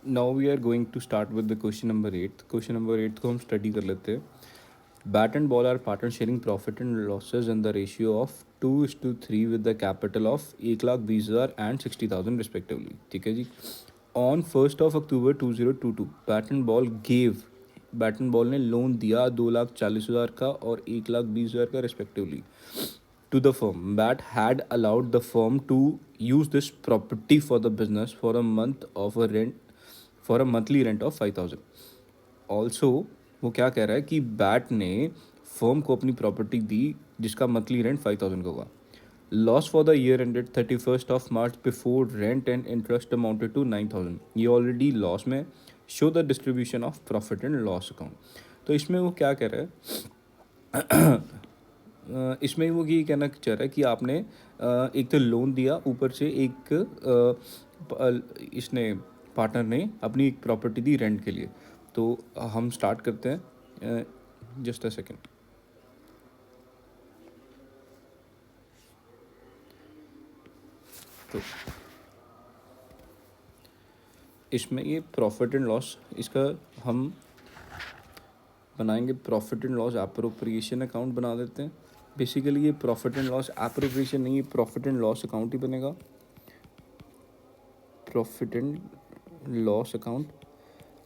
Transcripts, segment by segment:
Now we are going to start with the question number 8। Question number 8 को हम study कर लेते हैं। Bat and ball are partner sharing profit and losses in the ratio of 2:3 with the capital of 1,20,000 and 60,000 respectively. ठीक है जी। On 1 October 2022 bat and ball ने loan दिया 2,40,000 का और 1,20,000 का respectively to the firm. Bat had allowed the firm to use this property for the business for a monthly rent of 5,000. Also वो क्या कह रहा है कि बैट ने फर्म को अपनी प्रॉपर्टी दी जिसका मंथली रेंट 5,000 का होगा। Loss for the year ended 31 March before rent and interest amounted to 9,000। ये ऑलरेडी लॉस में। Show the distribution of profit and loss account. तो इसमें वो क्या कह रहा है इसमें वो ये कहना चाह रहा है कि आपने एक तो लोन दिया, ऊपर से एक इसने पार्टनर ने अपनी एक प्रॉपर्टी दी रेंट के लिए। तो हम स्टार्ट करते हैं। Just a second. तो इसमें ये प्रॉफिट एंड लॉस, इसका हम बनाएंगे profit and loss appropriation account बना देते हैं। बेसिकली ये प्रॉफिट एंड लॉस एप्रोप्रिएशन नहीं, प्रॉफिट एंड लॉस अकाउंट ही बनेगा, प्रॉफिट एंड लॉस अकाउंट।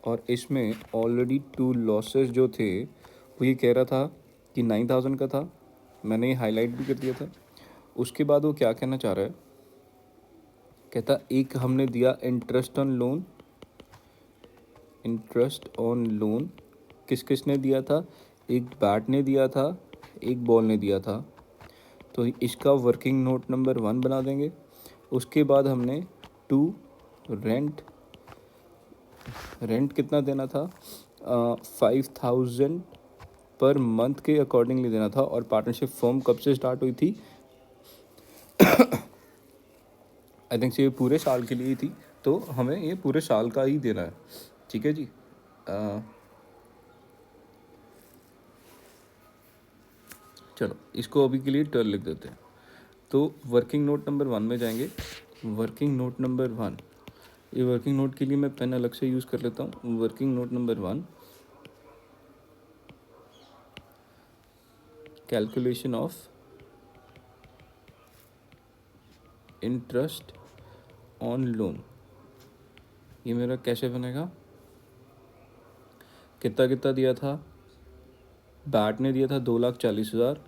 और इसमें ऑलरेडी 2 लॉसेस जो थे वो ये कह रहा था कि 9,000 का था, मैंने ये हाईलाइट भी कर दिया था। उसके बाद वो क्या कहना चाह रहा है, कहता एक हमने दिया इंटरेस्ट ऑन लोन। किस किस ने दिया था, एक बैट ने दिया था, एक बॉल ने दिया था। तो इसका वर्किंग नोट नंबर 1 बना देंगे। उसके बाद हमने 2 रेंट कितना देना था, 5,000 पर मंथ के अकॉर्डिंगली देना था। और पार्टनरशिप फॉर्म कब से स्टार्ट हुई थी, आई थिंक ये पूरे साल के लिए ही थी, तो हमें ये पूरे साल का ही देना है। ठीक है जी। चलो इसको अभी के लिए टर्न लिख देते हैं। तो वर्किंग नोट नंबर 1 में जाएंगे। वर्किंग नोट नंबर 1, ये वर्किंग नोट के लिए मैं पेन अलग से यूज़ कर लेता हूँ। Working note number 1, calculation of interest on loan. ये मेरा कैसे बनेगा, कितना कितना दिया था, बैट ने दिया था 2,40,000,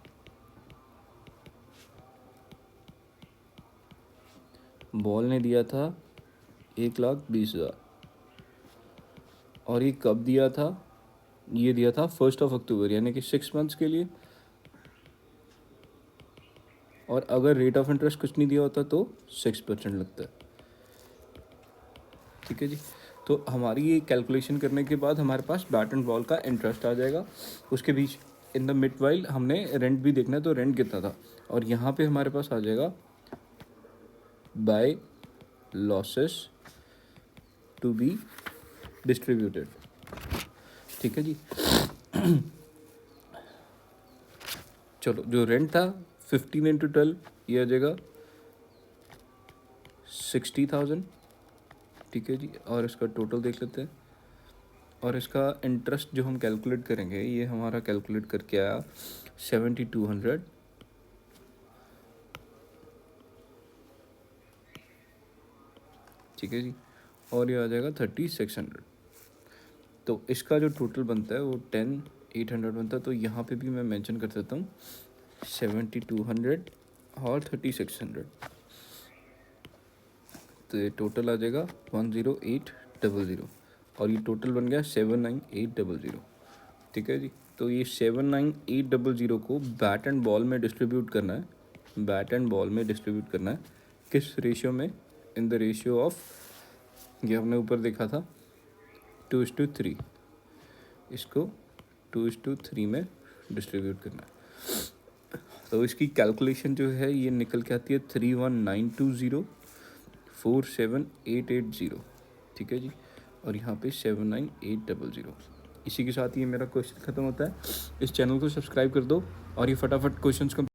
बॉल ने दिया था 1,20,000। और ये कब दिया था, ये दिया था 1 October यानी कि 6 मंथ्स के लिए। और अगर रेट ऑफ इंटरेस्ट कुछ नहीं दिया होता तो 6% लगता है। ठीक है जी। तो हमारी ये कैलकुलेशन करने के बाद हमारे पास बैट एंड बॉल का इंटरेस्ट आ जाएगा। उसके बीच इन द मिड वाइल हमने रेंट भी देखना है, तो रेंट कितना था। और यहाँ पे हमारे पास आ जाएगा by losses to be distributed. ठीक है जी। चलो जो रेंट था 15 × 12 ये आ जाएगा 60,000। ठीक है जी। और इसका टोटल देख लेते हैं। और इसका इंटरेस्ट जो हम कैलकुलेट करेंगे, ये हमारा कैलकुलेट करके आया 7,200। ठीक है जी। और ये आ जाएगा 3,600। तो इसका जो टोटल बनता है वो 10,800 बनता है। तो यहाँ पे भी मैं मेंशन कर देता हूँ 7,200 और 3,600। तो ये टोटल आ जाएगा 10800। और ये टोटल बन गया 79800। ठीक है जी। तो ये 79800 को बैट एंड बॉल में डिस्ट्रीब्यूट करना है। बैट एंड बॉल में डिस्ट्रीब्यूट करना है किस रेशियो में, इन द रेशियो ऑफ, ये हमने ऊपर देखा था 2:3। इसको 2:3 में डिस्ट्रीब्यूट करना है। तो इसकी कैलकुलेशन जो है ये निकल के आती है 3192047,880। ठीक है जी। और यहाँ पे 79800। इसी के साथ ये मेरा क्वेश्चन ख़त्म होता है। इस चैनल को सब्सक्राइब कर दो और ये फटाफट क्वेश्चंस